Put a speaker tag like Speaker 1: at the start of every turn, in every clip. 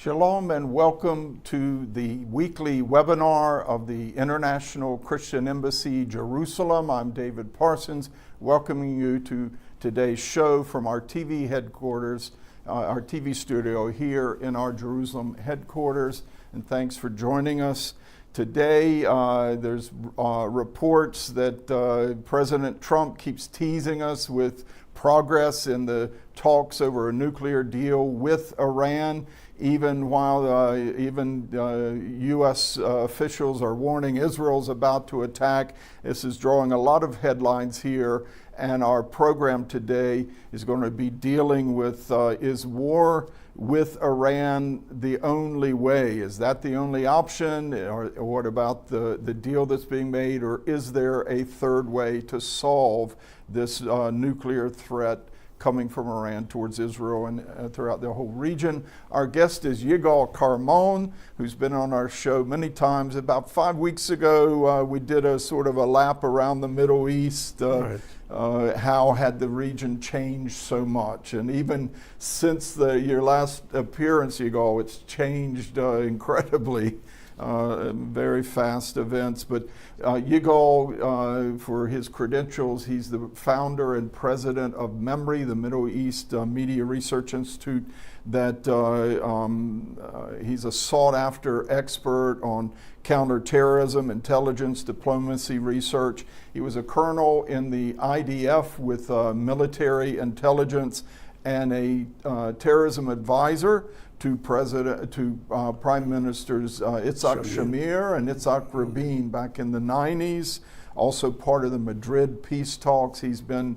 Speaker 1: Shalom and welcome to the weekly webinar of the International Christian Embassy, Jerusalem. I'm David Parsons, welcoming you to today's show from our TV headquarters, our TV studio here in our Jerusalem headquarters. And thanks for joining us. Today, there's reports that President Trump keeps teasing us with progress in the talks over a nuclear deal with Iran, even while U.S. officials are warning Israel's about to attack. This is drawing a lot of headlines here, and our program today is going to be dealing with is war with Iran the only way? Is that the only option? Or what about the deal that's being made? Or is there a third way to solve this nuclear threat coming from Iran towards Israel and throughout the whole region? Our guest is Yigal Carmon, who's been on our show many times. About 5 weeks ago, we did a sort of a lap around the Middle East. Right. How had the region changed so much? And even since your last appearance, Yigal, it's changed incredibly. Very fast events. But Yigal, for his credentials, he's the founder and president of MEMRI, the Middle East Media Research Institute, that he's a sought-after expert on counterterrorism, intelligence, diplomacy research. He was a colonel in the IDF with military intelligence and a terrorism advisor to Prime Ministers Itzhak Shamir and Itzhak Rabin back in the 90s. Also part of the Madrid peace talks. He's been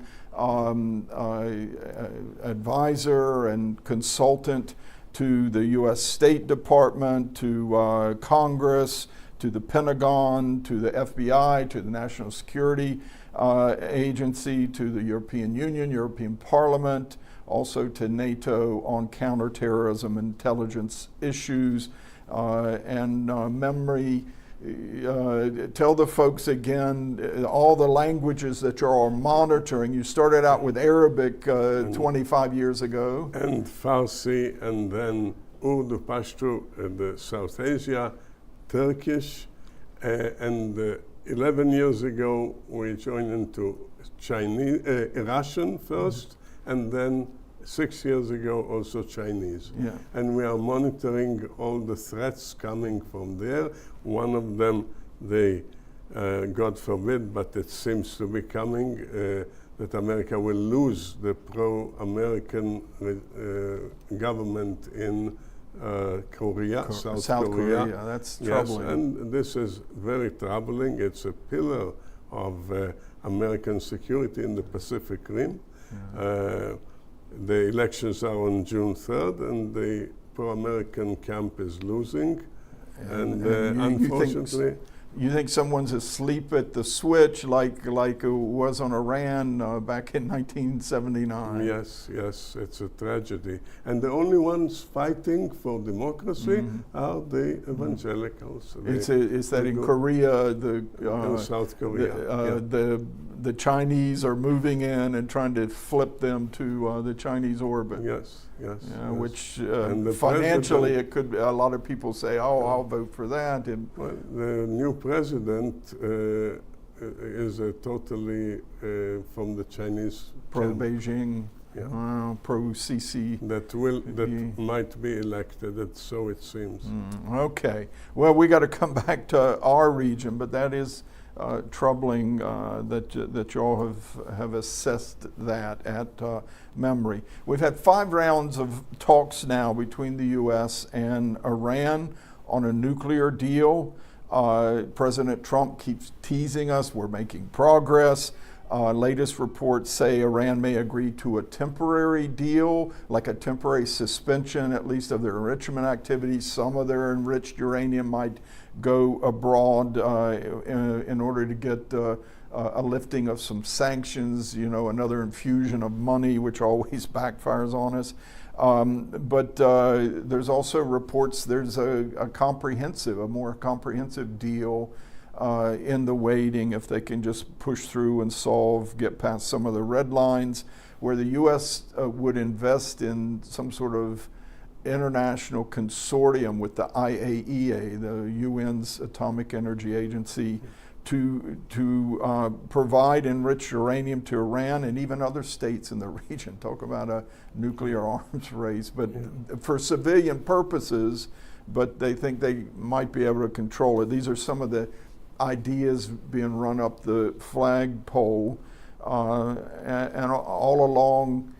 Speaker 1: advisor and consultant to the U.S. State Department, to Congress, to the Pentagon, to the FBI, to the National Security Agency, to the European Union, European Parliament, also to NATO on counterterrorism intelligence issues, and MEMRI. Tell the folks again all the languages that you're monitoring. You started out with Arabic 25 years ago.
Speaker 2: And Farsi, and then Urdu, Pashto in the South Asia, Turkish, and 11 years ago we joined into Chinese, Russian first, and then 6 years ago also Chinese.
Speaker 1: Yeah.
Speaker 2: And we are monitoring all the threats coming from there. One of them, God forbid, but it seems to be coming, that America will lose the pro-American government in Korea, South Korea.
Speaker 1: That's troubling.
Speaker 2: Yes, and this is very troubling. It's a pillar of American security in the Pacific Rim. Yeah. The elections are on June 3rd, and the pro-American camp is losing. And unfortunately,
Speaker 1: you think someone's asleep at the switch, like it was on Iran back in 1979?
Speaker 2: Yes, it's a tragedy. And the only ones fighting for democracy are the evangelicals.
Speaker 1: It's that in Korea,
Speaker 2: in South Korea,
Speaker 1: the Chinese are moving in and trying to flip them to the Chinese orbit.
Speaker 2: Yes.
Speaker 1: Which financially, it could. A lot of people say, "Oh, I'll vote for that."
Speaker 2: Well, the new president is totally from the Chinese
Speaker 1: pro-Beijing, pro-CC.
Speaker 2: That might be elected. So it seems.
Speaker 1: Okay. Well, we got to come back to our region, but that is troubling that you all have assessed that at MEMRI. We've had 5 rounds of talks now between the U.S. and Iran on a nuclear deal. President Trump keeps teasing us. We're making progress. Latest reports say Iran may agree to a temporary deal, like a temporary suspension, at least of their enrichment activities. Some of their enriched uranium might go abroad in order to get a lifting of some sanctions, another infusion of money, which always backfires on us. But there's also reports there's a more comprehensive deal in the waiting, if they can just push through and get past some of the red lines, where the U.S. Would invest in some sort of international consortium with the IAEA, the UN's Atomic Energy Agency, to provide enriched uranium to Iran and even other states in the region. Talk about a nuclear arms race, but for civilian purposes, but they think they might be able to control it. These are some of the ideas being run up the flagpole, and all along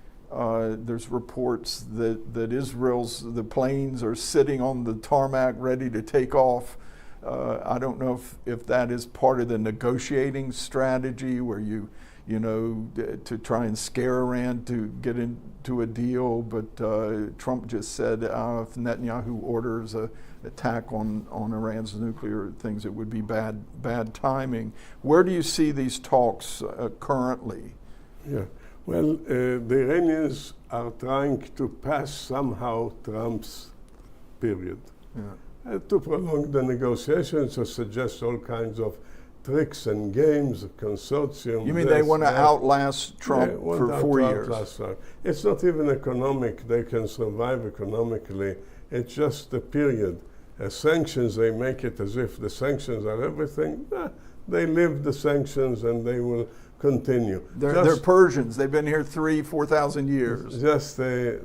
Speaker 1: there's reports that the planes are sitting on the tarmac ready to take off. I don't know if that is part of the negotiating strategy where to try and scare Iran to get into a deal, but Trump just said if Netanyahu orders an attack on Iran's nuclear things, it would be bad timing. Where do you see these talks currently?
Speaker 2: Yeah, well, the Iranians are trying to pass somehow Trump's period.
Speaker 1: Yeah.
Speaker 2: To prolong the negotiations or suggest all kinds of tricks and games, consortium.
Speaker 1: You mean they want to outlast Trump for 4 years?
Speaker 2: It's not even economic. They can survive economically. It's just the period. Sanctions, they make it as if the sanctions are everything. They live the sanctions and they will continue.
Speaker 1: They're Persians. They've been here 4,000 years.
Speaker 2: The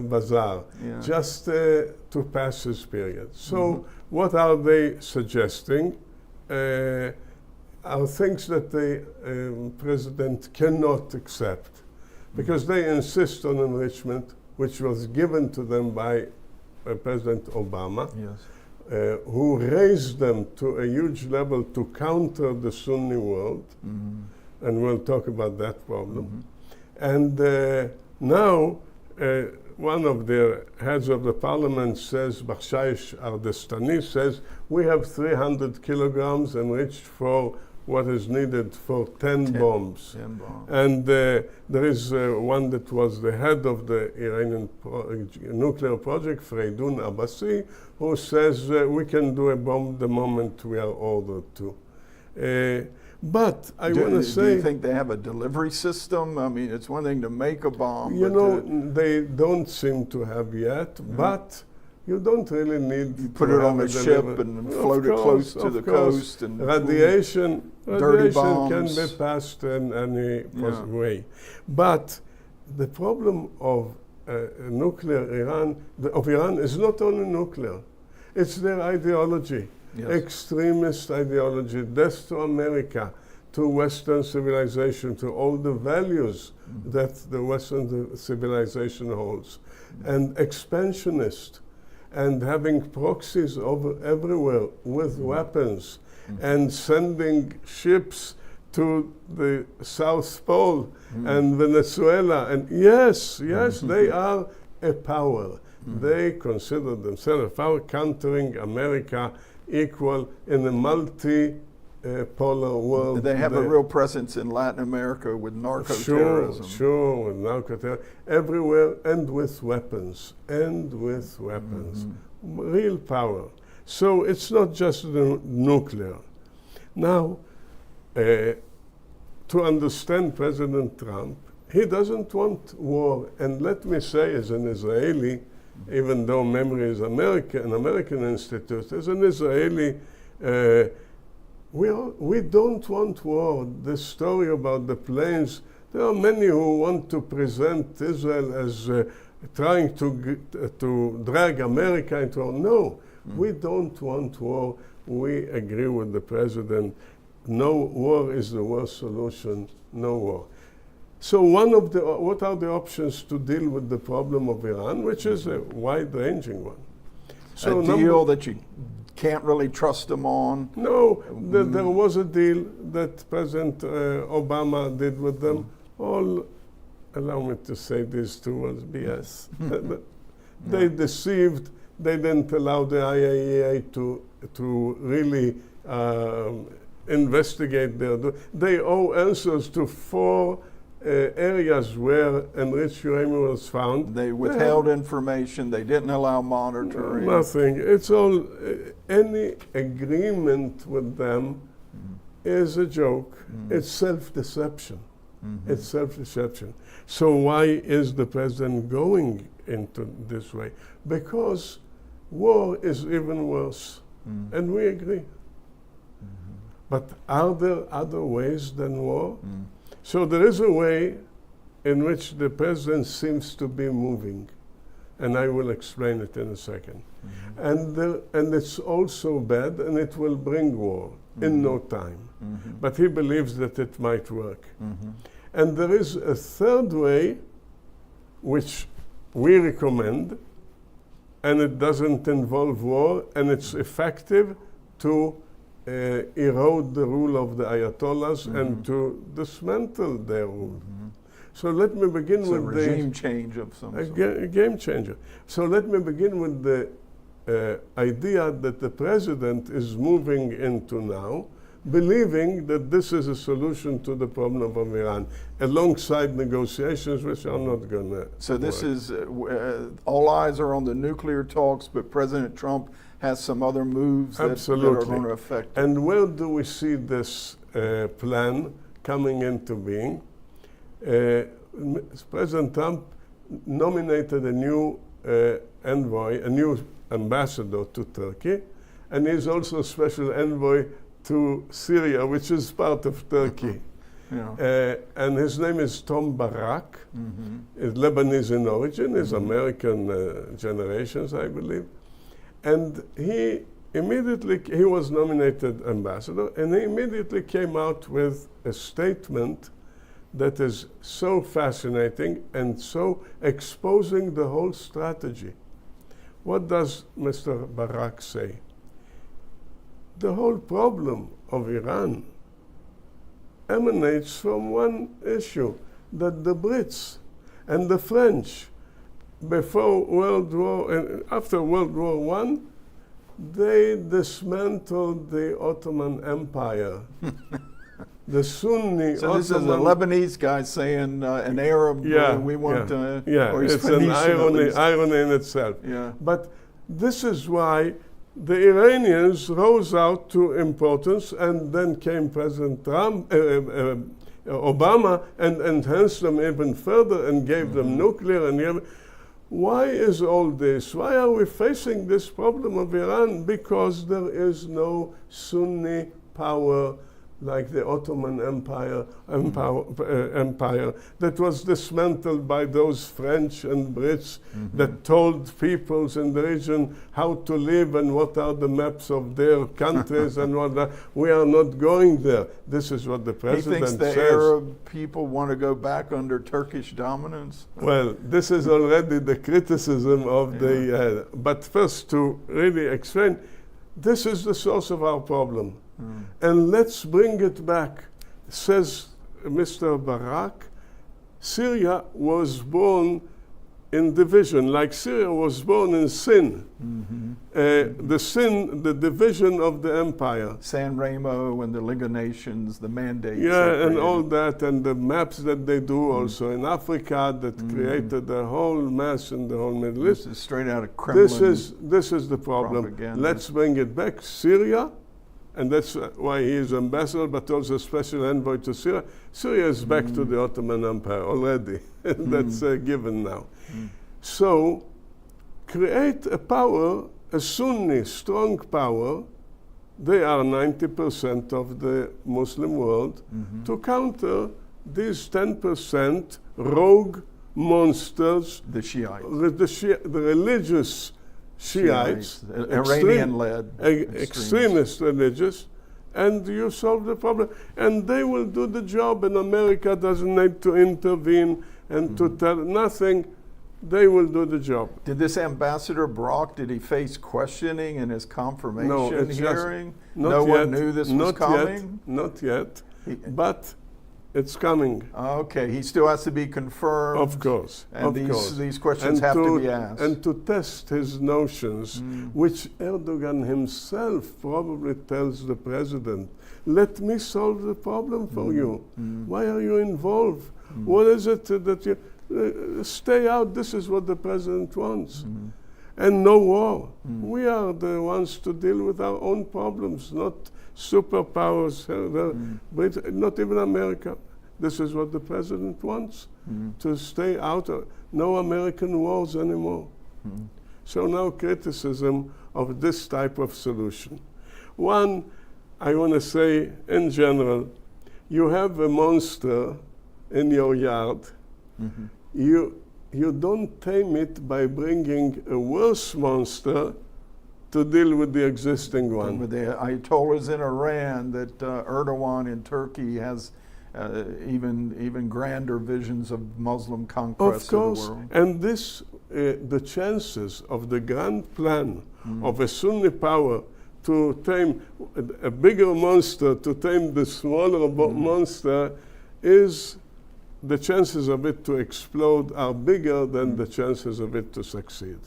Speaker 2: bazaar.
Speaker 1: Yeah.
Speaker 2: Just to pass this period. So what are they suggesting? Are things that the president cannot accept, because they insist on enrichment, which was given to them by President Obama.
Speaker 1: Yes.
Speaker 2: Who raised them to a huge level to counter the Sunni world, and we'll talk about that problem. And now one of the heads of the parliament says, Barshayish Ardestani says, we have 300 kilograms enriched for what is needed for 10 bombs.
Speaker 1: 10 bombs.
Speaker 2: And there is one that was the head of the Iranian nuclear project, Freidun Abbasi, who says we can do a bomb the moment we are ordered to. But I want to say...
Speaker 1: Do you think they have a delivery system? I mean, it's one thing to make a bomb.
Speaker 2: They don't seem to have yet, but you don't really need to
Speaker 1: put it on a ship and float it close to the coast. And
Speaker 2: radiation can be passed in any way. But the problem of Iran is not only nuclear. It's their ideology, extremist ideology, death to America, to Western civilization, to all the values that the Western civilization holds, and expansionist, and having proxies over everywhere with weapons, and sending ships to the South Pole and Venezuela. And yes, they are a power. They consider themselves a power, countering America equal in a multi-polar world.
Speaker 1: They have a real presence in Latin America with narco-terrorism.
Speaker 2: Sure, with narco-terrorism. Everywhere, and with weapons. Real power. So it's not just the nuclear. Now, to understand President Trump, he doesn't want war. And let me say, as an Israeli, even though memory is an American institute, as an Israeli, we don't want war. The story about the planes, there are many who want to present Israel as trying to drag America into war. No, we don't want war. We agree with the president. No war is the worst solution. No war. So what are the options to deal with the problem of Iran, which is a wide-ranging one?
Speaker 1: So a deal that you can't really trust them on?
Speaker 2: No, there was a deal that President Obama did with them. All, allow me to say these two words, BS. They deceived. They didn't allow the IAEA to really investigate they owe answers to 4 areas where enriched uranium was found.
Speaker 1: They withheld information. They didn't allow monitoring.
Speaker 2: Nothing. It's all, any agreement with them is a joke. It's self-deception. It's self-deception. So why is the president going into this way, because war is even worse, and we agree. But are there other ways than war? So there is a way in which the president seems to be moving, and I will explain it in a second. And it's also bad, and it will bring war in no time. But he believes that it might work. And there is a third way, which we recommend, and it doesn't involve war, and it's effective to erode the rule of the Ayatollahs and to dismantle their rule. So let me begin with
Speaker 1: a regime change of some sort.
Speaker 2: A game changer. So let me begin with the idea that the president is moving into now, believing that this is a solution to the problem of Iran, alongside negotiations which are not going to
Speaker 1: So this
Speaker 2: work.
Speaker 1: is, all eyes are on the nuclear talks, but President Trump has some other moves that are going to affect it.
Speaker 2: And where do we see this plan coming into being? President Trump nominated a new envoy, a new ambassador to Turkey, and he's also a special envoy to Syria, which is part of Turkey. And his name is Tom Barak. He's Lebanese in origin, he's American generations, I believe. And he was nominated ambassador, and he immediately came out with a statement that is so fascinating and so exposing the whole strategy. What does Mr. Barak say? The whole problem of Iran emanates from one issue, that the Brits and the French, before World War and after World War I, they dismantled the Ottoman Empire. The Sunni
Speaker 1: So this is a Lebanese guy saying an Arab, we want or he's
Speaker 2: it's an irony in itself. But this is why the Iranians rose out to importance, and then came President Trump, Obama, and enhanced them even further and gave them nuclear. And why is all this? Why are we facing this problem of Iran? Because there is no Sunni power like the Ottoman Empire that was dismantled by those French and Brits that told peoples in the region how to live and what are the maps of their countries and what that. We are not going there. This is what the president says.
Speaker 1: He thinks the Arab people want to go back under Turkish dominance?
Speaker 2: Well, this is already the criticism of the... but first, to really explain, this is the source of our problem. And let's bring it back. Says Mr. Barak, Syria was born in division, like Syria was born in sin. The sin, the division of the empire.
Speaker 1: San Remo and the League of Nations, the mandates.
Speaker 2: And all that, and the maps that they do also in Africa that created a whole mess in the whole Middle East.
Speaker 1: This is straight out of Kremlin.
Speaker 2: This is the problem.
Speaker 1: Propaganda.
Speaker 2: Let's bring it back. Syria. And that's why he is ambassador, but also special envoy to Syria. Syria is back to the Ottoman Empire already. That's a given now. So create a power, a Sunni strong power. They are 90% of the Muslim world, to counter these 10% rogue monsters.
Speaker 1: The Shiites.
Speaker 2: The religious Shiites,
Speaker 1: Iranian-led
Speaker 2: extremist religious, and you solve the problem. And they will do the job, and America doesn't need to intervene and to tell nothing. They will do the job.
Speaker 1: Did this ambassador Brock, did he face questioning in his confirmation hearing? No one knew this was coming?
Speaker 2: Not yet, but it's coming.
Speaker 1: Okay, he still has to be confirmed.
Speaker 2: Of course.
Speaker 1: And these questions have to be asked.
Speaker 2: And to test his notions, which Erdogan himself probably tells the president, let me solve the problem for you. Why are you involved? What is it that you... stay out, this is what the president wants. And no war. We are the ones to deal with our own problems, not superpowers, not even America. This is what the president wants, to stay out of no American wars anymore. So now criticism of this type of solution. One, I want to say in general, you have a monster in your yard. You don't tame it by bringing a worse monster to deal with the existing one.
Speaker 1: With the Ayatollahs in Iran, that Erdogan in Turkey has even grander visions of Muslim conquest
Speaker 2: Of course,
Speaker 1: of the world.
Speaker 2: and this, the chances of the grand plan of a Sunni power to tame a bigger monster, to tame the smaller monster, is the chances of it to explode are bigger than the chances of it to succeed.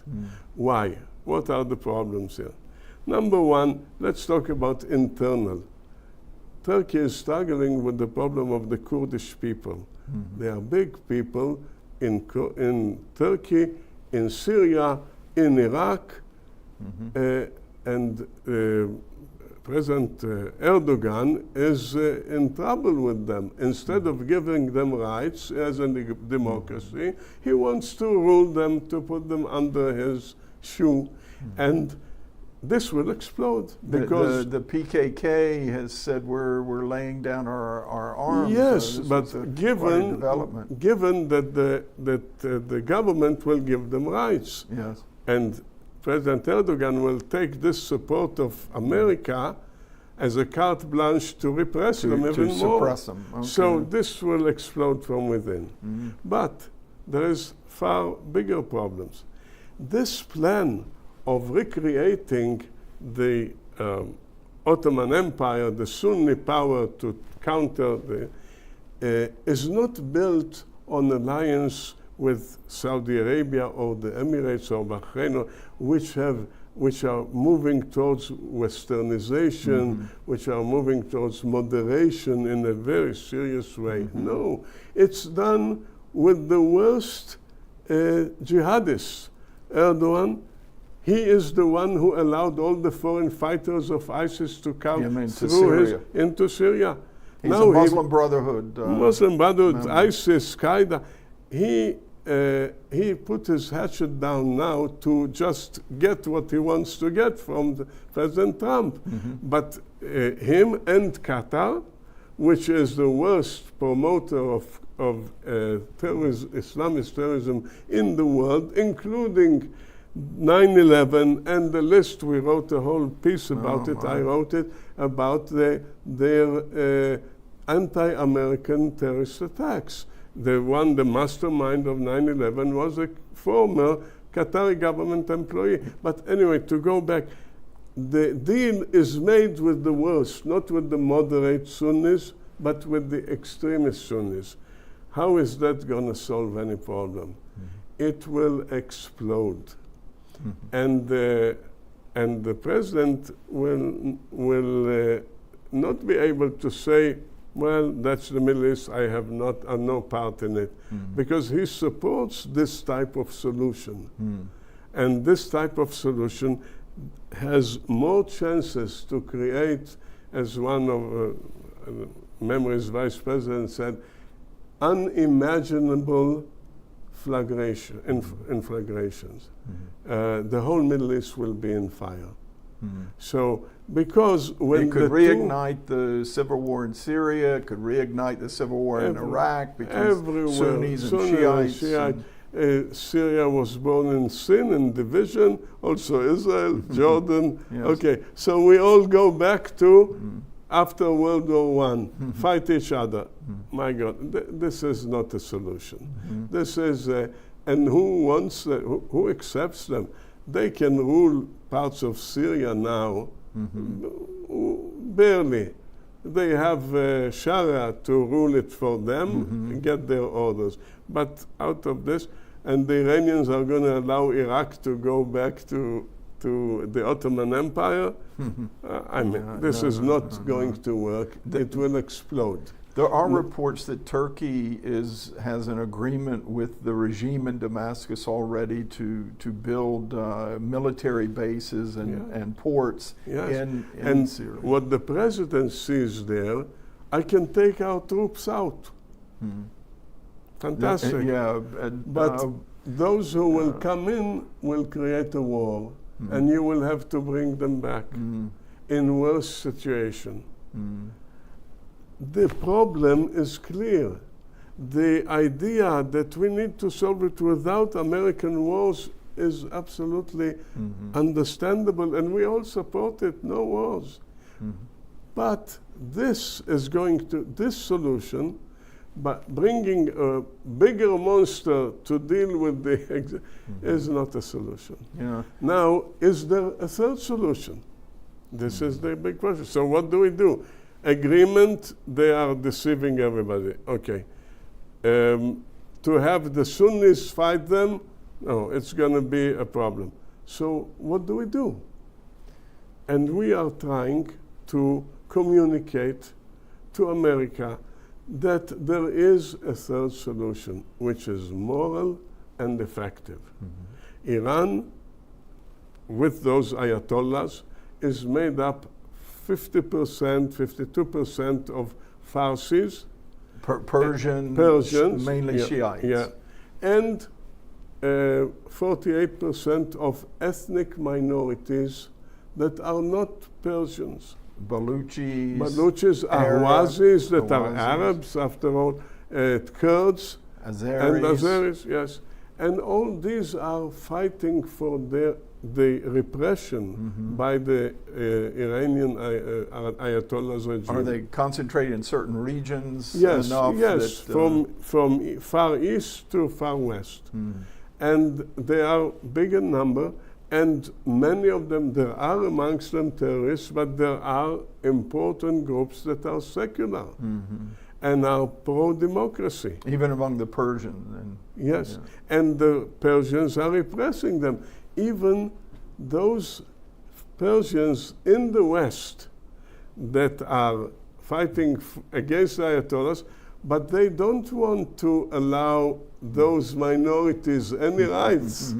Speaker 2: Why? What are the problems here? Number one, let's talk about internal. Turkey is struggling with the problem of the Kurdish people. They are big people in Turkey, in Syria, in Iraq, and President Erdogan is in trouble with them. Instead of giving them rights as a democracy, he wants to rule them, to put them under his shoe. And this will explode because
Speaker 1: the PKK has said we're laying down our arms.
Speaker 2: Yes, but
Speaker 1: given
Speaker 2: that the government will give them rights,
Speaker 1: yes,
Speaker 2: and President Erdogan will take this support of America as a carte blanche to repress them even more.
Speaker 1: Suppress them. Okay.
Speaker 2: So this will explode from within. But there is far bigger problems. This plan of recreating the Ottoman Empire, the Sunni power to counter the, is not built on alliance with Saudi Arabia or the Emirates or Bahrain, which are moving towards westernization, which are moving towards moderation in a very serious way. No, it's done with the worst jihadists. Erdogan, he is the one who allowed all the foreign fighters of ISIS to come into Syria.
Speaker 1: He's a Muslim Brotherhood.
Speaker 2: Muslim Brotherhood, ISIS, Qaeda. He put his hatchet down now to just get what he wants to get from President Trump. But him and Qatar, which is the worst promoter of Islamist terrorism in the world, including 9/11 and the list. We wrote a whole piece about it. I wrote it about their anti-American terrorist attacks. The mastermind of 9/11 was a former Qatari government employee. But anyway, to go back, the deal is made with the worst, not with the moderate Sunnis, but with the extremist Sunnis. How is that going to solve any problem? It will explode. And the president will not be able to say, well, that's the Middle East, I have no part in it, because he supports this type of solution. And this type of solution has more chances to create, as one of Memory's vice president said, unimaginable inflagrations. The whole Middle East will be in fire. So, because when
Speaker 1: it could reignite the civil war in Syria, it could reignite the civil war in Iraq between Sunnis and Shiites.
Speaker 2: Syria was born in sin and division, also Israel, Jordan.
Speaker 1: Yes.
Speaker 2: Okay, so we all go back to after World War I, fight each other. My God, this is not a solution. This is, and who wants that? Who accepts them? They can rule parts of Syria now, barely. They have Sharia to rule it for them, and get their orders. But out of this, and the Iranians are going to allow Iraq to go back to the Ottoman Empire. I mean, this is not going to work. It will explode.
Speaker 1: There are reports that Turkey has an agreement with the regime in Damascus already to build military bases and ports in Syria.
Speaker 2: What the president sees there, I can take our troops out. Fantastic.
Speaker 1: Yeah,
Speaker 2: But those who will come in will create a war, and you will have to bring them back in worse situation. The problem is clear. The idea that we need to solve it without American wars is absolutely understandable, and we all support it, no wars. But this solution, but bringing a bigger monster to deal with the is not a solution.
Speaker 1: Yeah.
Speaker 2: Now, is there a third solution? This is the big question. So what do? Agreement, they are deceiving everybody. Okay. To have the Sunnis fight them, no, it's going to be a problem. So what do? And we are trying to communicate to America that there is a third solution, which is moral and effective. Iran, with those ayatollahs, is made up 50%, 52% of Farsis,
Speaker 1: Persians, mainly Shiites.
Speaker 2: Yeah, and 48% of ethnic minorities that are not Persians.
Speaker 1: Baluchis,
Speaker 2: Ahwazis, that are Arabs, after all, Kurds, and Azeris, yes. And all these are fighting for the repression by the Iranian Ayatollah's regime.
Speaker 1: Are they concentrated in certain regions?
Speaker 2: Yes,
Speaker 1: enough
Speaker 2: yes,
Speaker 1: that,
Speaker 2: from far east to far west. And they are big in number, and many of them, there are amongst them terrorists, but there are important groups that are secular and are pro-democracy.
Speaker 1: Even among the Persians.
Speaker 2: Yes, and the Persians are repressing them. Even those Persians in the West that are fighting against the Ayatollahs, but they don't want to allow those minorities any rights.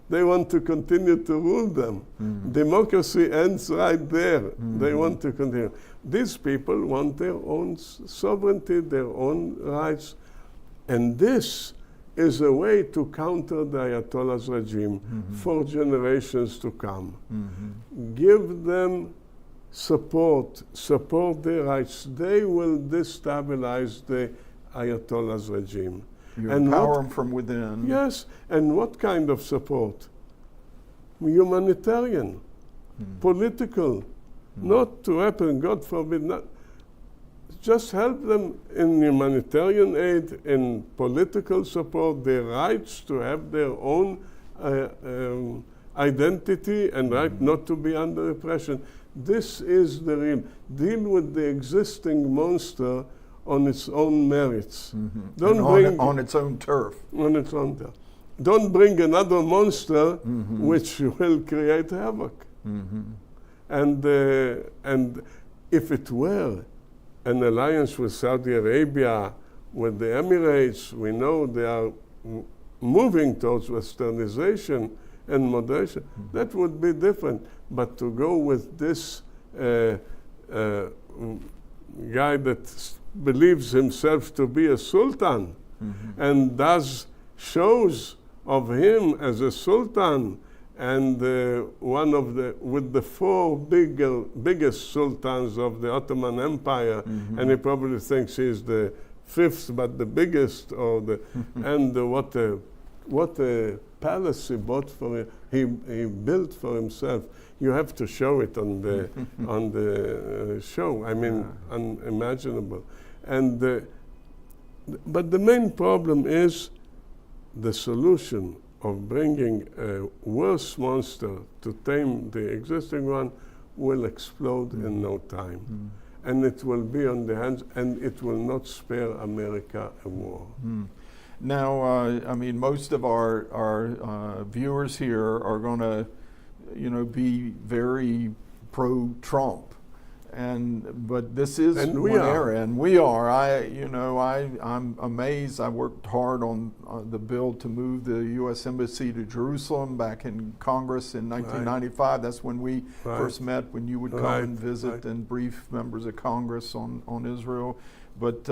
Speaker 2: They want to continue to rule them. Democracy ends right there. They want to continue. These people want their own sovereignty, their own rights. And this is a way to counter the Ayatollah's regime for generations to come. Give them support their rights. They will destabilize the Ayatollah's regime.
Speaker 1: You empower them from within.
Speaker 2: Yes, and what kind of support? Humanitarian, political, not to weapon, God forbid, not. Just help them in humanitarian aid, in political support, their rights to have their own identity and right not to be under repression. This is the real. Deal with the existing monster on its own merits. Don't bring
Speaker 1: on its own turf.
Speaker 2: On its own turf. Don't bring another monster which will create havoc. And if it were an alliance with Saudi Arabia, with the Emirates, we know they are moving towards westernization and moderation. That would be different. But to go with this guy that believes himself to be a sultan and does shows of him as a sultan, and with the four biggest sultans of the Ottoman Empire, and he probably thinks he's the fifth, but the biggest, or the and what a palace he bought for him. He built for himself. You have to show it on the on the show. I mean, unimaginable. And but the main problem is the solution of bringing a worse monster to tame the existing one will explode in no time. And it will be on the hands, and it will not spare America a war.
Speaker 1: Now, I mean, most of our viewers here are going to, be very pro-Trump, but this is one area, and we are. I'm amazed. I worked hard on the bill to move the U.S. Embassy to Jerusalem back in Congress in 1995. That's when we first met, when you would come and visit and brief members of Congress on Israel. But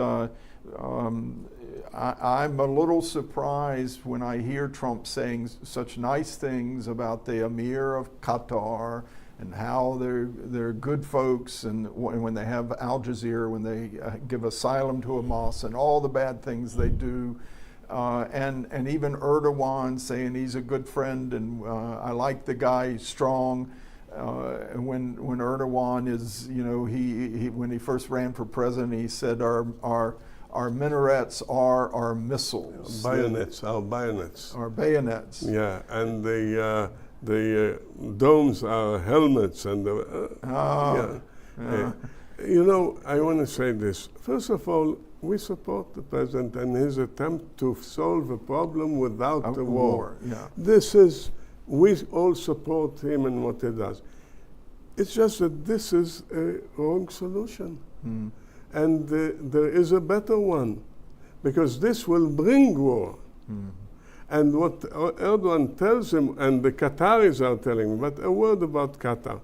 Speaker 1: I'm a little surprised when I hear Trump saying such nice things about the Emir of Qatar and how they're good folks, and when they have Al Jazeera, when they give asylum to Hamas, and all the bad things they do. And even Erdogan saying he's a good friend, and I like the guy, he's strong. And when Erdogan is, he when he first ran for president, he said our minarets are our missiles.
Speaker 2: Bayonets, our bayonets.
Speaker 1: Our bayonets.
Speaker 2: Yeah, and the domes are helmets, and I want to say this. First of all, we support the president and his attempt to solve a problem without the war.
Speaker 1: Yeah.
Speaker 2: We all support him and what he does. It's just that this is a wrong solution.
Speaker 1: Mm.
Speaker 2: And there is a better one, because this will bring war.
Speaker 1: Mm.
Speaker 2: And what Erdogan tells him, and the Qataris are telling him, but a word about Qatar.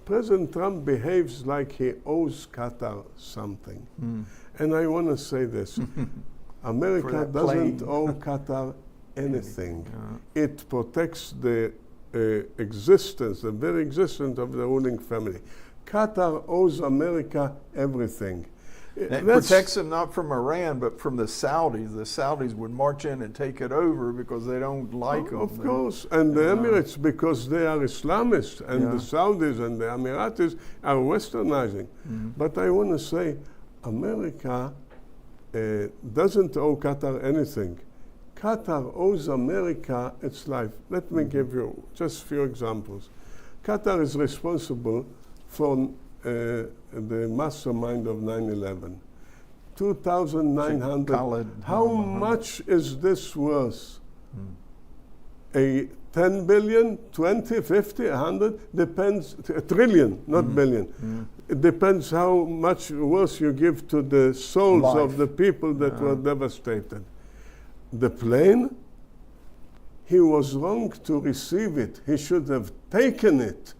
Speaker 2: President Trump behaves like he owes Qatar something.
Speaker 1: Mm.
Speaker 2: And I want to say this. America doesn't owe Qatar anything.
Speaker 1: Yeah.
Speaker 2: It protects the existence, the very existence of the ruling family. Qatar owes America everything.
Speaker 1: It protects them not from Iran, but from the Saudis. The Saudis would march in and take it over because they don't like them.
Speaker 2: Of course, and the Emirates, because they are Islamists, and the Saudis and the Emiratis are westernizing.
Speaker 1: Mm-hmm.
Speaker 2: But I want to say, America doesn't owe Qatar anything. Qatar owes America its life. Let me give you just a few examples. Qatar is responsible for the mastermind of 9/11. 2,900. How much is this worth? A 10 billion, 20, 50, 100? Depends, a trillion, not billion. It depends how much worth you give to the souls of the people that were devastated. The plane, he was wrong to receive it. He should have taken it,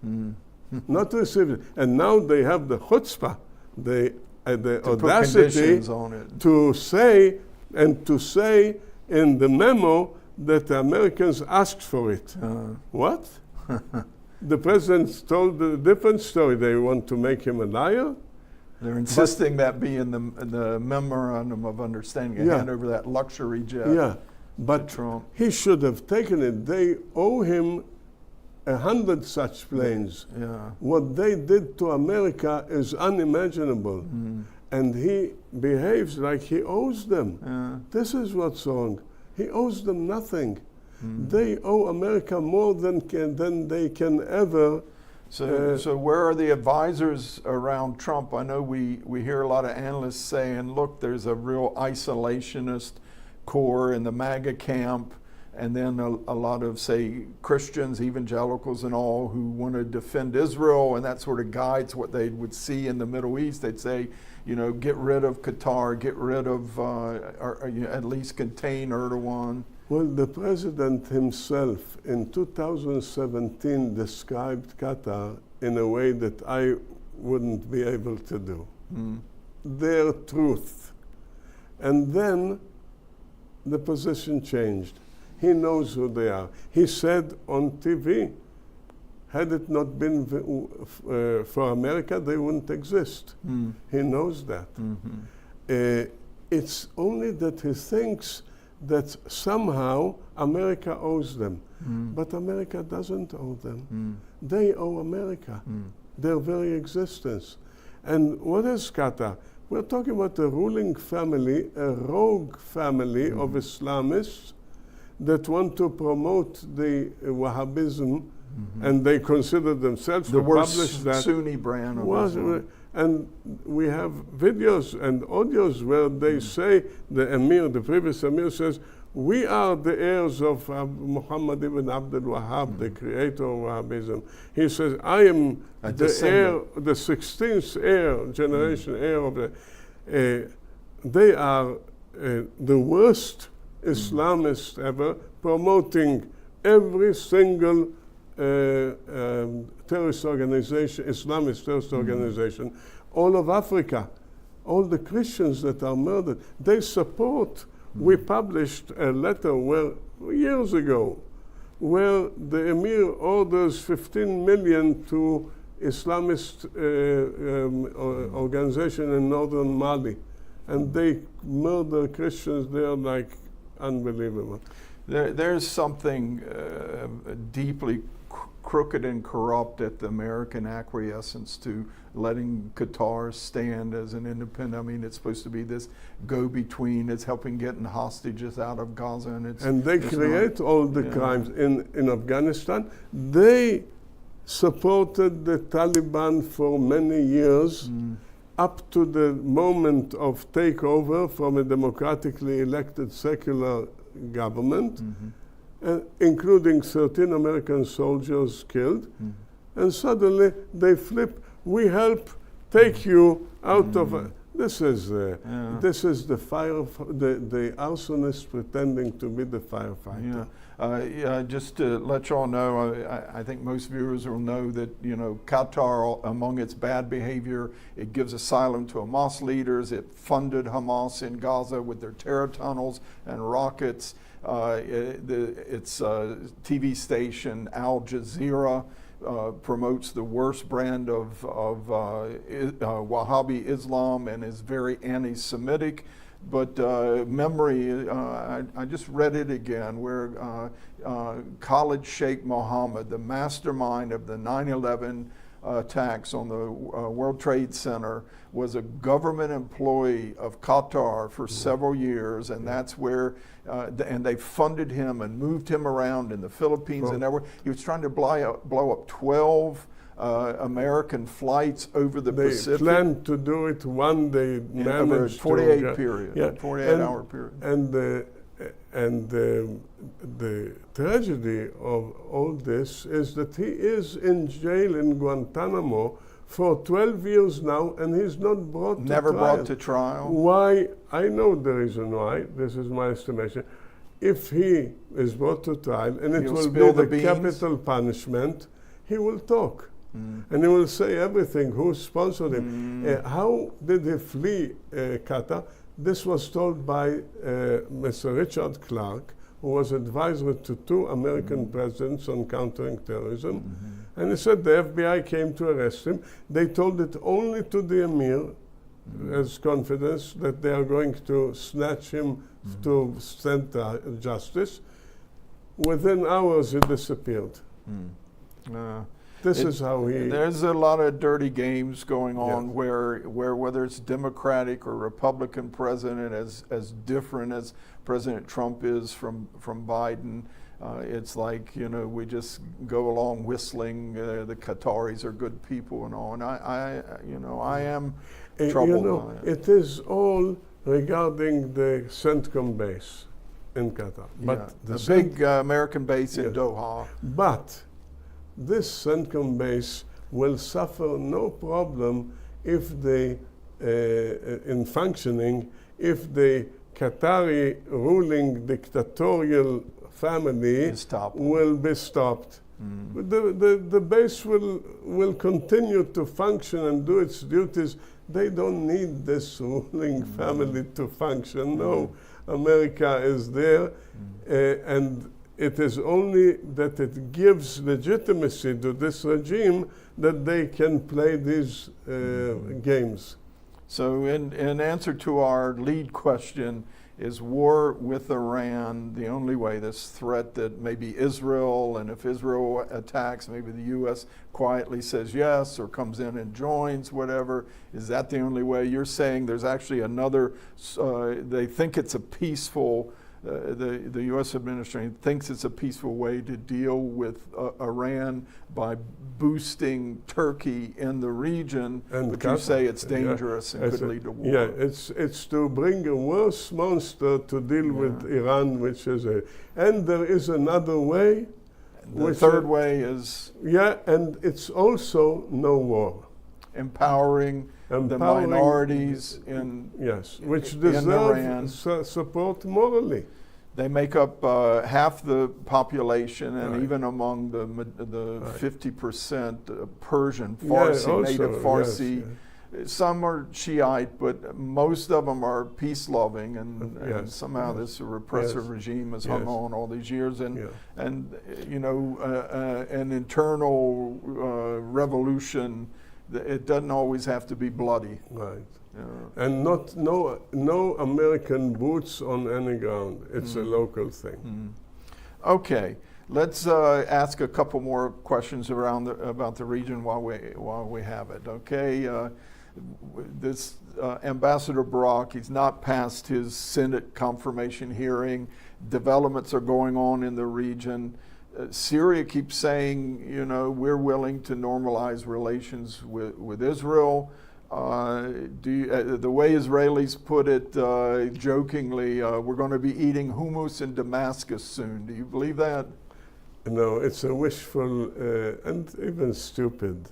Speaker 2: not received it. And now they have the chutzpah, the audacity to say in the memo that the Americans asked for it. What? The president told a different story. They want to make him a liar?
Speaker 1: They're insisting that be in the memorandum of understanding, hand over that luxury jet.
Speaker 2: Yeah, but
Speaker 1: Trump.
Speaker 2: He should have taken it. They owe him 100 such planes.
Speaker 1: Yeah.
Speaker 2: What they did to America is unimaginable. And he behaves like he owes them. This is what's wrong. He owes them nothing. They owe America more than they can ever.
Speaker 1: So where are the advisors around Trump? I know we hear a lot of analysts saying, look, there's a real isolationist core in the MAGA camp, and then a lot of, say, Christians, evangelicals and all, who want to defend Israel, and that sort of guides what they would see in the Middle East. They'd say, get rid of Qatar, get rid of, or at least contain Erdogan.
Speaker 2: Well, the president himself in 2017 described Qatar in a way that I wouldn't be able to do. Their truth. And then the position changed. He knows who they are. He said on TV, had it not been for America, they wouldn't exist. He knows that. It's only that he thinks that somehow America owes them. But America doesn't owe them. They owe America, their very existence. And what is Qatar? We're talking about a ruling family, a rogue family of Islamists that want to promote the Wahhabism, and they consider themselves
Speaker 1: the
Speaker 2: to publish that.
Speaker 1: Sunni brand of Islam.
Speaker 2: And we have videos and audios where they say, the previous Emir says, we are the heirs of Muhammad ibn Abdul Wahhab, the creator of Wahhabism. He says, I am the heir, the 16th heir, generation heir of the... they are the worst Islamists ever, promoting every single terrorist organization, Islamist terrorist organization, all of Africa. all the Christians that are murdered, they support. We published a letter years ago where the Emir orders 15 million to Islamist organization in northern Mali, and they murder Christians there like unbelievable.
Speaker 1: There's something deeply crooked and corrupt at the American acquiescence to letting Qatar stand as an independent. I mean, it's supposed to be this go-between. It's helping getting hostages out of Gaza, and
Speaker 2: they create all the crimes in Afghanistan. They supported the Taliban for many years, up to the moment of takeover from a democratically elected secular government, including 13 American soldiers killed. And suddenly they flip. We help take you out of. This is the arsonist pretending to be the firefighter.
Speaker 1: Just to let y'all know, I think most viewers will know that Qatar, among its bad behavior, it gives asylum to Hamas leaders. It funded Hamas in Gaza with their terror tunnels and rockets. Its TV station Al Jazeera promotes the worst brand of Wahhabi Islam and is very anti-Semitic. But memory, I just read it again, where Khalid Sheikh Mohammed, the mastermind of the 9/11 attacks on the World Trade Center, was a government employee of Qatar for several years, and that's where, and they funded him and moved him around in the Philippines and everywhere. He was trying to blow up 12 American flights over the Pacific.
Speaker 2: They planned to do it one day,
Speaker 1: over a 48-hour period.
Speaker 2: And the tragedy of all this is that he is in jail in Guantanamo for 12 years now, and he's not brought to trial.
Speaker 1: Never brought to trial.
Speaker 2: Why? I know the reason why. This is my estimation. If he is brought to trial, and it will be the capital punishment, he will talk. And he will say everything, who sponsored him. How did he flee Qatar? This was told by Mr. Richard Clarke, who was advisor to 2 American presidents on countering terrorism. And he said the FBI came to arrest him. They told it only to the Emir as confidence that they are going to snatch him to stand justice. Within hours, he disappeared. This is how he...
Speaker 1: There's a lot of dirty games going on where whether it's Democratic or Republican president, as different as President Trump is from Biden, it's like, we just go along whistling, the Qataris are good people and all. And I am troubled by it.
Speaker 2: It is all regarding the CENTCOM base in Qatar. But
Speaker 1: the big American base in Doha.
Speaker 2: But this CENTCOM base will suffer no problem if they, in functioning, if the Qatari ruling dictatorial family will be stopped. The base will continue to function and do its duties. They don't need this ruling family to function. No, America is there, and it is only that it gives legitimacy to this regime that they can play these games.
Speaker 1: So in answer to our lead question, is war with Iran the only way, this threat that maybe Israel, and if Israel attacks, maybe the U.S. quietly says yes or comes in and joins, whatever, is that the only way? You're saying there's actually another, they think it's a peaceful, the U.S. administration thinks it's a peaceful way to deal with Iran by boosting Turkey in the region, but you say it's dangerous and could lead to war.
Speaker 2: Yeah, it's to bring a worse monster to deal with Iran, which is and there is another way.
Speaker 1: The third way is?
Speaker 2: Yeah, and it's also no war.
Speaker 1: Empowering the minorities in
Speaker 2: which deserve support morally.
Speaker 1: They make up half the population, and even among the 50% Persian, Farsi, native Farsi some are Shiite, but most of them are peace-loving, and
Speaker 2: Yes,
Speaker 1: somehow
Speaker 2: yes,
Speaker 1: this repressive
Speaker 2: yes,
Speaker 1: regime has hung
Speaker 2: yes.
Speaker 1: on all these years, and
Speaker 2: Yeah.
Speaker 1: an internal revolution. It doesn't always have to be bloody.
Speaker 2: Right.
Speaker 1: Uh,
Speaker 2: And no American boots on any ground. It's a local thing.
Speaker 1: Okay, let's ask a couple more questions about the region while we have it. Okay, this Ambassador Barak, he's not passed his Senate confirmation hearing. Developments are going on in the region. Syria keeps saying, we're willing to normalize relations with Israel. The way Israelis put it jokingly, we're going to be eating hummus in Damascus soon. Do you believe that?
Speaker 2: No, it's a wishful and even stupid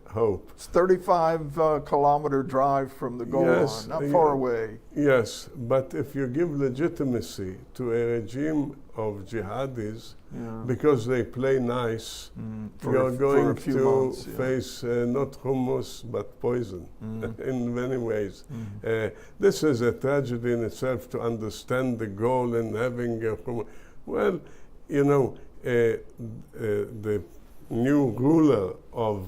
Speaker 2: hope.
Speaker 1: It's 35-kilometer drive from the Golan,
Speaker 2: Yes,
Speaker 1: not far away.
Speaker 2: Yes, but if you give legitimacy to a regime of jihadis because they play nice, you're going to face not hummus but poison in many ways. This is a tragedy in itself to understand the goal in having a well, the new ruler of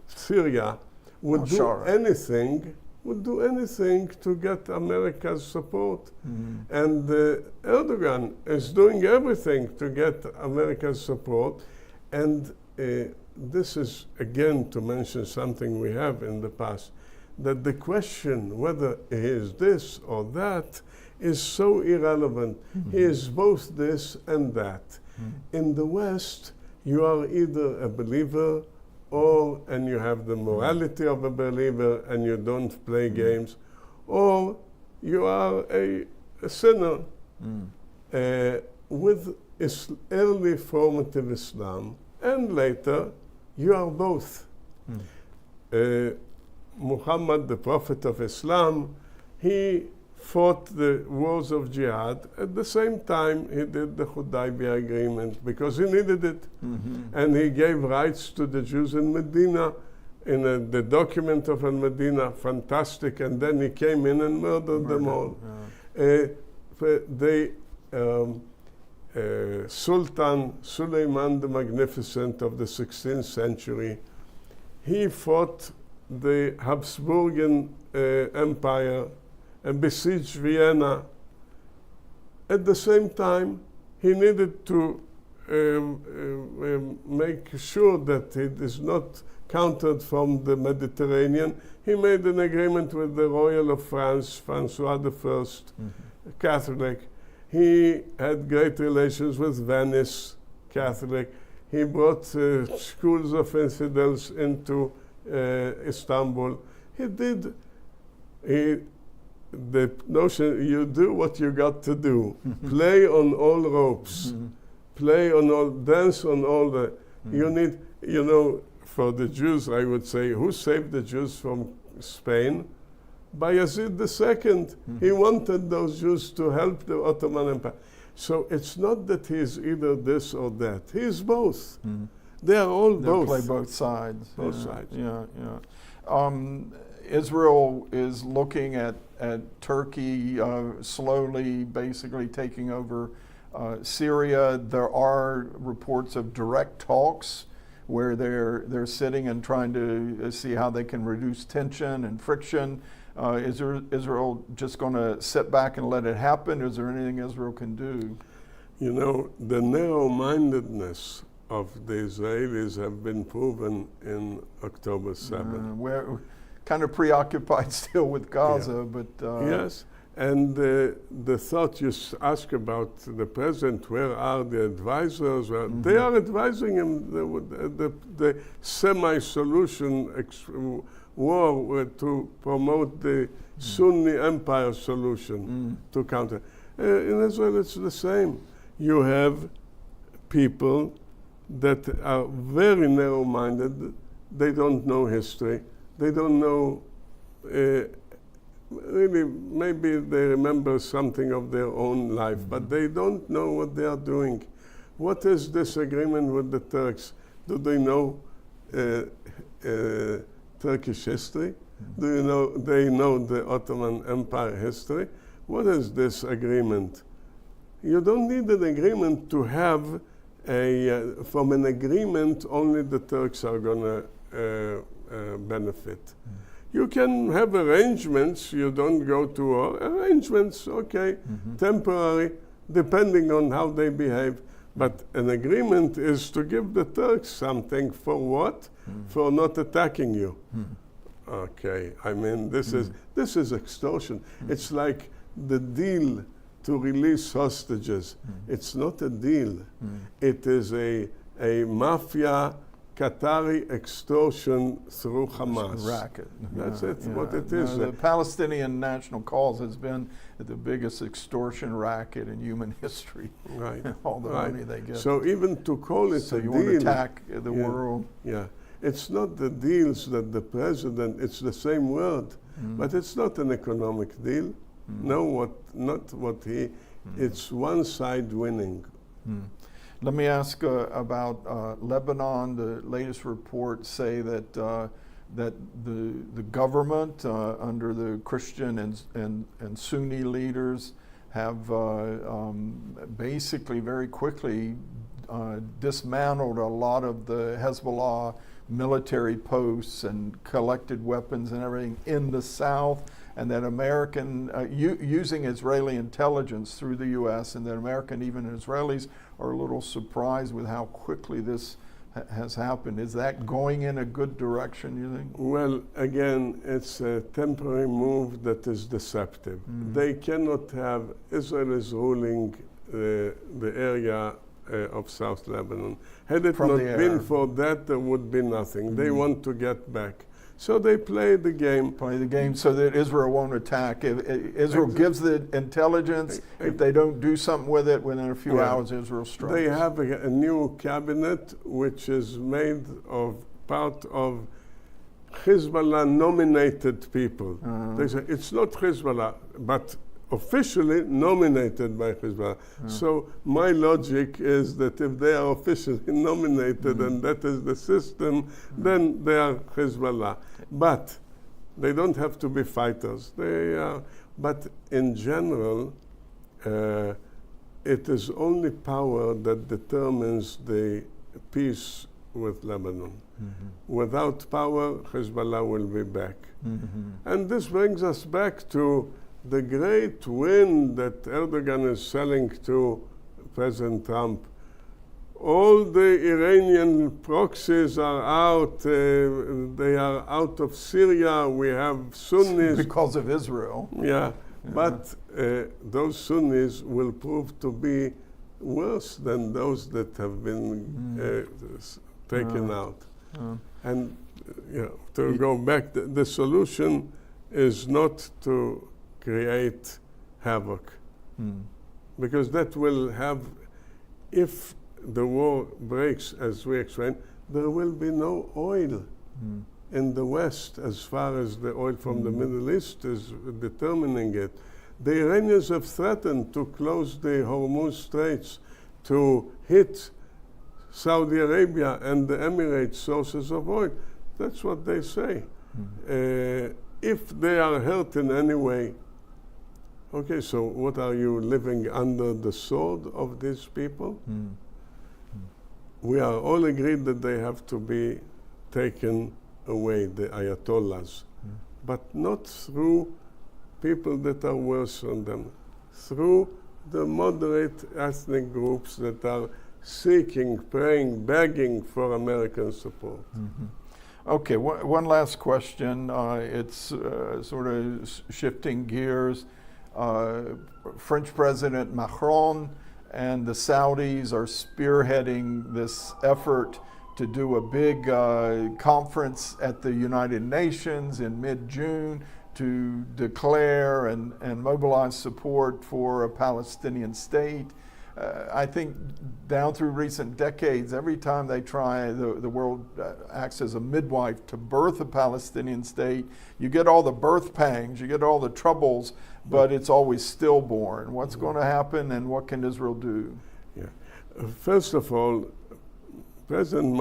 Speaker 2: Syria would do anything to get America's support. And Erdogan is doing everything to get America's support. And this is, again, to mention something we have in the past, that the question whether he is this or that is so irrelevant. He is both this and that. In the West, you are either a believer and you have the morality of a believer and you don't play games, or you are a sinner with early formative Islam, and later you are both. Muhammad, the Prophet of Islam, he fought the wars of jihad. At the same time, he did the Hudaybiyah agreement because he needed it. And he gave rights to the Jews in Medina, in the document of Al-Medina, fantastic. And then he came in and murdered them all. Sultan Suleiman the Magnificent of the 16th century, he fought the Habsburgian Empire and besieged Vienna. At the same time, he needed to make sure that it is not countered from the Mediterranean. He made an agreement with the Royal of France, Francois I, Catholic. He had great relations with Venice, Catholic. He brought schools of infidels into Istanbul. The notion, you do what you got to do. Play on all ropes. Dance on all the, you need, for the Jews, I would say, who saved the Jews from Spain? Bayezid II. He wanted those Jews to help the Ottoman Empire. So it's not that he's either this or that. He's both. They are all both.
Speaker 1: They play both sides.
Speaker 2: Both sides.
Speaker 1: Israel is looking at Turkey slowly, basically taking over Syria. There are reports of direct talks where they're sitting and trying to see how they can reduce tension and friction. Is Israel just going to sit back and let it happen? Is there anything Israel can do?
Speaker 2: The narrow-mindedness of the Israelis have been proven in October 7th.
Speaker 1: We're kind of preoccupied still with Gaza, but...
Speaker 2: Yes, and the thought you ask about the president, where are the advisors? Well, they are advising him the semi-solution war to promote the Sunni empire solution to counter. In Israel, it's the same. You have people that are very narrow-minded. They don't know history. They don't know, really, maybe they remember something of their own life, but they don't know what they are doing. What is this agreement with the Turks? Do they know Turkish history? Do you know, they know the Ottoman Empire history. What is this agreement? You don't need an agreement to have from an agreement only the Turks are going to benefit. You can have arrangements, you don't go to war. Arrangements, okay, temporary, depending on how they behave. But an agreement is to give the Turks something for what? For not attacking you. Okay, I mean, this is extortion. It's like the deal to release hostages. It's not a deal. It is a mafia Qatari extortion through Hamas.
Speaker 1: Racket.
Speaker 2: That's what it is.
Speaker 1: The Palestinian National Cause has been the biggest extortion racket in human history.
Speaker 2: Right.
Speaker 1: All the money they get.
Speaker 2: So even to call it
Speaker 1: so
Speaker 2: a
Speaker 1: you
Speaker 2: deal.
Speaker 1: want to attack the world.
Speaker 2: Yeah. It's not the deals that the president, it's the same word, but it's not an economic deal. No, not what he, it's one side winning.
Speaker 1: Let me ask about Lebanon. The latest reports say that that the government under the Christian and Sunni leaders have basically very quickly dismantled a lot of the Hezbollah military posts and collected weapons and everything in the south, and that American, using Israeli intelligence through the U.S., and that American, even Israelis, are a little surprised with how quickly this has happened. Is that going in a good direction, you think?
Speaker 2: Well, again, it's a temporary move that is deceptive. They cannot have, Israel is ruling the area of South Lebanon. Had it not been for that, there would be nothing. They want to get back. So they play the game.
Speaker 1: Play the game so that Israel won't attack. If Israel gives the intelligence, if they don't do something with it, within a few hours Israel strikes.
Speaker 2: They have a new cabinet which is made of part of Hezbollah nominated people. They say it's not Hezbollah, but officially nominated by Hezbollah. So my logic is that if they are officially nominated and that is the system, then they are Hezbollah. But they don't have to be fighters. They are, but in general, it is only power that determines the peace with Lebanon. Without power, Hezbollah will be back. And this brings us back to the great win that Erdogan is selling to President Trump. All the Iranian proxies are out. They are out of Syria. We have Sunnis.
Speaker 1: Because of Israel.
Speaker 2: Yeah. But those Sunnis will prove to be worse than those that have been taken out. And to go back, the solution is not to create havoc, because that will have, if the war breaks, as we explained, there will be no oil in the West as far as the oil from the Middle East is determining it. The Iranians have threatened to close the Hormuz Straits to hit Saudi Arabia and the Emirates sources of oil. That's what they say. If they are hurt in any way, okay, so what are you living under the sword of these people? We are all agreed that they have to be taken away, the Ayatollahs, but not through people that are worse than them, through the moderate ethnic groups that are seeking, praying, begging for American support.
Speaker 1: Okay, one last question. It's sort of shifting gears. French President Macron and the Saudis are spearheading this effort to do a big conference at the United Nations in mid-June to declare and mobilize support for a Palestinian state. I think down through recent decades, every time they try, the world acts as a midwife to birth a Palestinian state. You get all the birth pangs, you get all the troubles, but it's always stillborn. What's going to happen, and what can Israel do?
Speaker 2: Yeah. First of all, President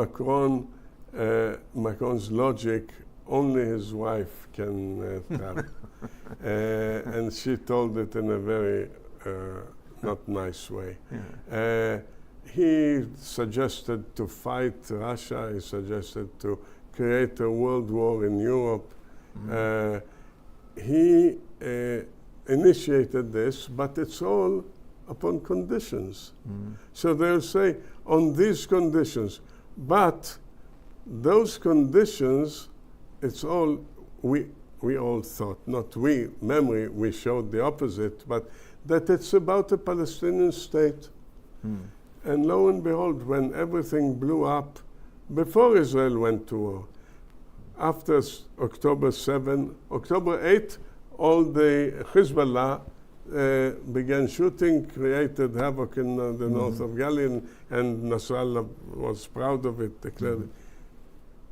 Speaker 2: Macron's logic only his wife can tell. And she told it in a very not nice way.
Speaker 1: Yeah.
Speaker 2: He suggested to fight Russia. He suggested to create a world war in Europe. He initiated this, but it's all upon conditions. So they'll say, on these conditions, but those conditions, it's all, we all thought, not we, memory, we showed the opposite, but that it's about a Palestinian state. And lo and behold, when everything blew up, before Israel went to war, after October 7, October 8, all the Hezbollah began shooting, created havoc in the north of Galilee, and Nasrallah was proud of it, declared it.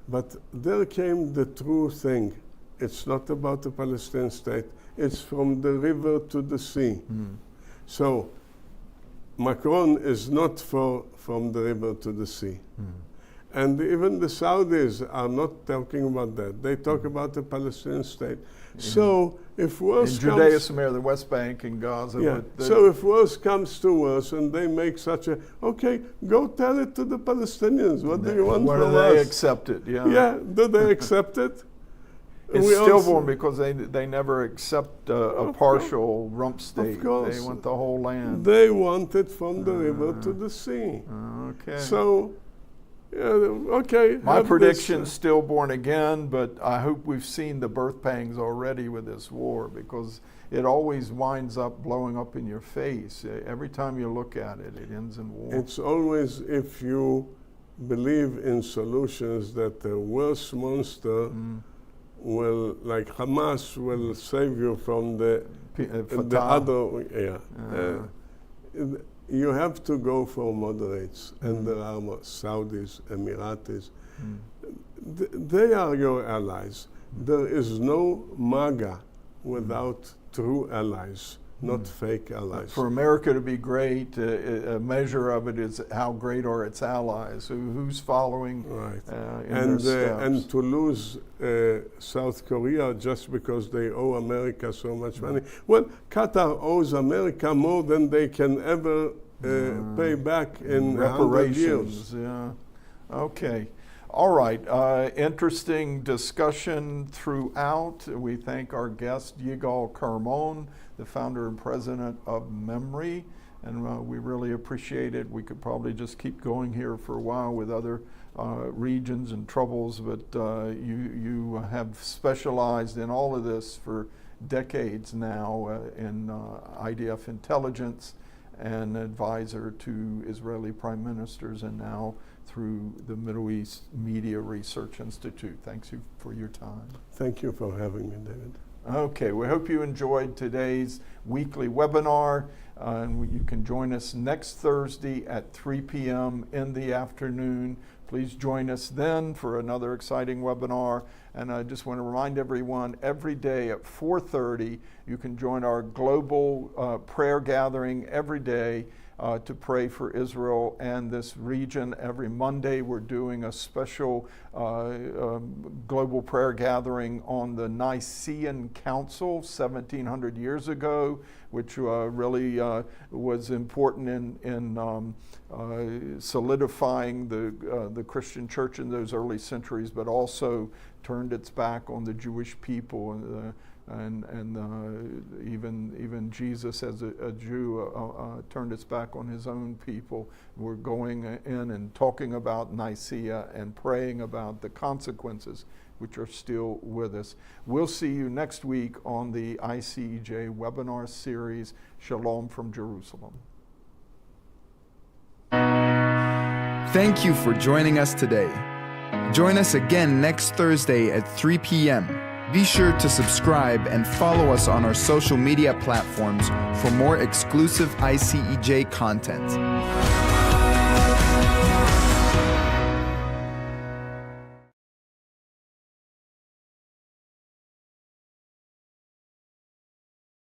Speaker 2: But there came the true thing. It's not about the Palestinian state. It's from the river to the sea. So Macron is not from the river to the sea. And even the Saudis are not talking about that. They talk about the Palestinian state. So if worse
Speaker 1: in Judea, Samaria, the West Bank, and Gaza.
Speaker 2: Yeah. So if worse comes to worse, and they make such a, okay, go tell it to the Palestinians. What do you want from us?
Speaker 1: Whether they accept it, yeah.
Speaker 2: Yeah, do they accept it?
Speaker 1: It's stillborn because they never accept a partial rump state.
Speaker 2: Of course.
Speaker 1: They want the whole land.
Speaker 2: They want it from the river to the sea.
Speaker 1: Okay.
Speaker 2: So, yeah, okay.
Speaker 1: My prediction's stillborn again, but I hope we've seen the birth pangs already with this war, because it always winds up blowing up in your face. Every time you look at it, it ends in war.
Speaker 2: It's always, if you believe in solutions, that the worst monster will, like Hamas, will save you from the other. Yeah. You have to go for moderates, and there are Saudis, Emiratis. They are your allies. There is no MAGA without true allies, not fake allies.
Speaker 1: For America to be great, a measure of it is how great are its allies, who's following in their steps.
Speaker 2: And to lose South Korea just because they owe America so much money. Well, Qatar owes America more than they can ever pay back in
Speaker 1: reparations.
Speaker 2: 100 years.
Speaker 1: Yeah. Okay. All right. Interesting discussion throughout. We thank our guest, Yigal Carmon, the founder and president of Memory, and we really appreciate it. We could probably just keep going here for a while with other regions and troubles, but you have specialized in all of this for decades now in IDF intelligence and advisor to Israeli prime ministers, and now through the Middle East Media Research Institute. Thanks you for your time.
Speaker 2: Thank you for having me, David.
Speaker 1: Okay, we hope you enjoyed today's weekly webinar, and you can join us next Thursday at 3 p.m. in the afternoon. Please join us then for another exciting webinar. And I just want to remind everyone, every day at 4:30, you can join our global prayer gathering every day to pray for Israel and this region. Every Monday, we're doing a special global prayer gathering on the Nicene Council 1700 years ago, which really was important in solidifying the Christian church in those early centuries, but also turned its back on the Jewish people, and even Jesus as a Jew turned its back on his own people. We're going in and talking about Nicaea and praying about the consequences which are still with us. We'll see you next week on the ICEJ webinar series, Shalom from Jerusalem.
Speaker 3: Thank you for joining us today. Join us again next Thursday at 3 p.m. Be sure to subscribe and follow us on our social media platforms for more exclusive ICEJ content.